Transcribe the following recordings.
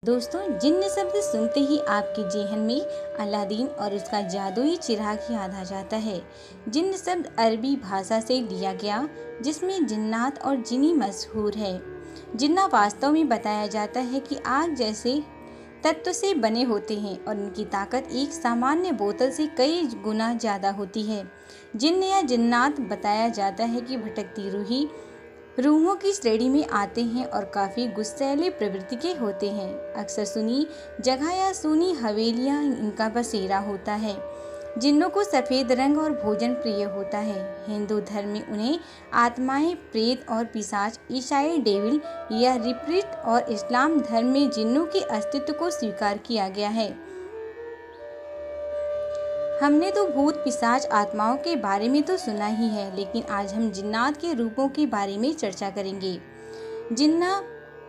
दोस्तों, जिन्न शब्द सुनते ही आपके जेहन में अलादीन और उसका जादुई चिराग याद आ जाता है। जिन्न शब्द अरबी भाषा से लिया गया, जिसमें जिन्नात और जिनी मशहूर है। जिन्ना वास्तव में बताया जाता है कि आग जैसे तत्व से बने होते हैं और इनकी ताकत एक सामान्य बोतल से कई गुना ज़्यादा होती है। जिन्न या जिन्नात बताया जाता है कि भटकती रूहों की श्रेणी में आते हैं और काफ़ी गुस्सैले प्रवृत्ति के होते हैं। अक्सर सुनी जगह या सुनी हवेलियां इनका बसेरा होता है। जिन्नों को सफ़ेद रंग और भोजन प्रिय होता है। हिंदू धर्म में उन्हें आत्माएं, प्रेत और पिशाच, ईसाई डेविल या रिप्रिट और इस्लाम धर्म में जिन्नों के अस्तित्व को स्वीकार किया गया है। हमने तो भूत पिशाच आत्माओं के बारे में तो सुना ही है, लेकिन आज हम जिन्नात के रूपों के बारे में चर्चा करेंगे। जिन्ना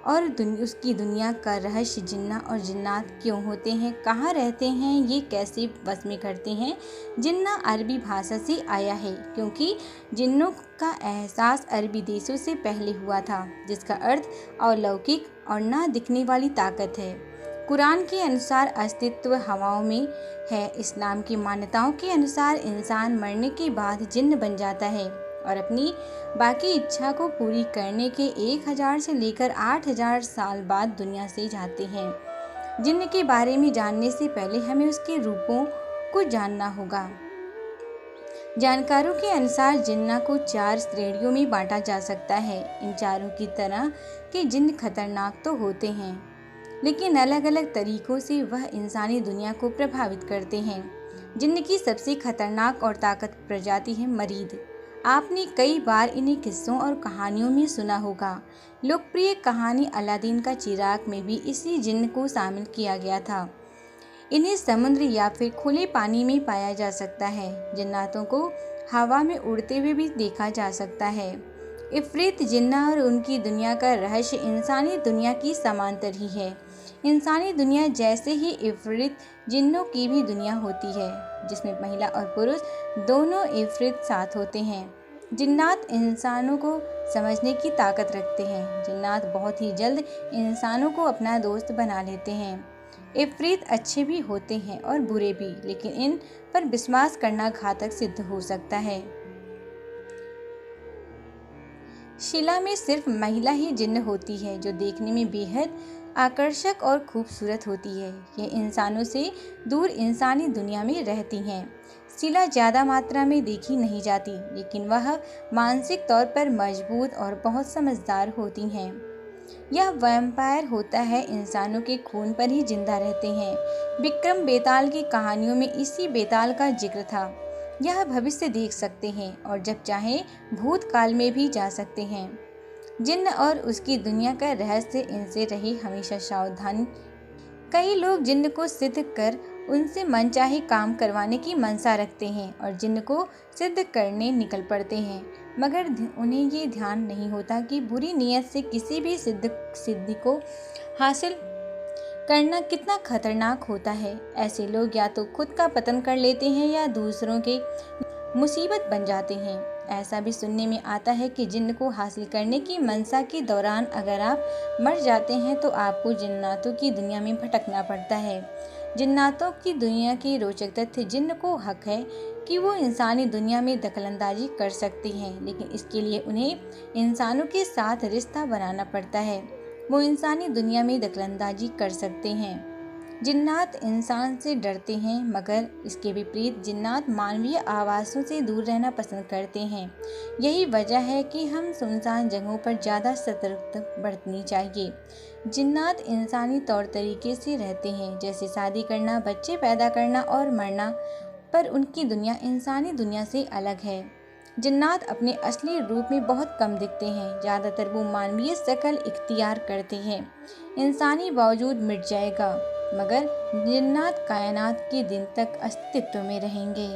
और उसकी दुनिया का रहस्य, जिन्ना और जिन्नात क्यों होते हैं, कहाँ रहते हैं, ये कैसे वश में करते हैं। जिन्ना अरबी भाषा से आया है क्योंकि जिन्नों का एहसास अरबी देशों से पहले हुआ था, जिसका अर्थ अलौकिक और ना दिखने वाली ताकत है। कुरान के अनुसार अस्तित्व हवाओं में है। इस्लाम की मान्यताओं के अनुसार इंसान मरने के बाद जिन्न बन जाता है और अपनी बाकी इच्छा को पूरी करने के 1000 से लेकर 8000 साल बाद दुनिया से जाते हैं। जिन्न के बारे में जानने से पहले हमें उसके रूपों को जानना होगा। जानकारों के अनुसार जिन्ना को 4 श्रेणियों में बांटा जा सकता है। इन चारों की तरह के जिन्न खतरनाक तो होते हैं, लेकिन अलग अलग तरीकों से वह इंसानी दुनिया को प्रभावित करते हैं। जिन्न की सबसे खतरनाक और ताकतवर प्रजाति है मरीद। आपने कई बार इन्हें किस्सों और कहानियों में सुना होगा। लोकप्रिय कहानी अलादीन का चिराग में भी इसी जिन्न को शामिल किया गया था। इन्हें समुद्र या फिर खुले पानी में पाया जा सकता है। जिन्नातों को हवा में उड़ते हुए भी देखा जा सकता है। इफ्रीत जिन्ना और उनकी दुनिया का रहस्य इंसानी दुनिया की समांतर ही है। इंसानी दुनिया जैसे ही इफ्रीत जिन्नों की भी दुनिया होती है, जिसमें महिला और पुरुष दोनों इफ्रीत साथ होते हैं। जिन्नात इंसानों को समझने की ताकत रखते हैं। जिन्नात बहुत ही जल्द इंसानों को अपना दोस्त बना लेते हैं। इफ्रीत अच्छे भी होते हैं और बुरे भी, लेकिन इन पर विश्वास करना घातक सिद्ध हो सकता है। शिला में सिर्फ महिला ही जिन्न होती है, जो देखने में बेहद आकर्षक और खूबसूरत होती है। ये इंसानों से दूर इंसानी दुनिया में रहती हैं। शिला ज़्यादा मात्रा में देखी नहीं जाती, लेकिन वह मानसिक तौर पर मजबूत और बहुत समझदार होती हैं। यह वैम्पायर होता है, इंसानों के खून पर ही जिंदा रहते हैं। विक्रम बेताल की कहानियों में इसी बेताल का जिक्र था। यह भविष्य देख सकते हैं और जब चाहे भूतकाल में भी जा सकते हैं। जिन्न और उसकी दुनिया का रहस्य, इनसे रहे हमेशा सावधान। कई लोग जिन्न को सिद्ध कर उनसे मनचाहे काम करवाने की मनसा रखते हैं और जिन्न को सिद्ध करने निकल पड़ते हैं, मगर उन्हें ये ध्यान नहीं होता कि बुरी नीयत से किसी भी सिद्धि को हासिल करना कितना खतरनाक होता है। ऐसे लोग या तो खुद का पतन कर लेते हैं या दूसरों के मुसीबत बन जाते हैं। ऐसा भी सुनने में आता है कि जिन्न को हासिल करने की मनसा के दौरान अगर आप मर जाते हैं तो आपको जिन्नातों की दुनिया में भटकना पड़ता है। जिन्नातों की दुनिया के रोचक तथ्य, जिन्न को हक है कि वो इंसानी दुनिया में दखलंदाजी कर सकते हैं, लेकिन इसके लिए उन्हें इंसानों के साथ रिश्ता बनाना पड़ता है। वो इंसानी दुनिया में दखलंदाजी कर सकते हैं। जिन्नात इंसान से डरते हैं, मगर इसके विपरीत जिन्नात मानवीय आवासों से दूर रहना पसंद करते हैं। यही वजह है कि हम सुनसान जगहों पर ज़्यादा सतर्कता बरतनी चाहिए। जिन्नात इंसानी तौर तरीके से रहते हैं, जैसे शादी करना, बच्चे पैदा करना और मरना, पर उनकी दुनिया इंसानी दुनिया से अलग है। जिन्नात अपने असली रूप में बहुत कम दिखते हैं। ज़्यादातर वो मानवीय शक्ल इख्तियार करते हैं। इंसानी वजूद मिट जाएगा, मगर जिन्नात कायनात के दिन तक अस्तित्व में रहेंगे।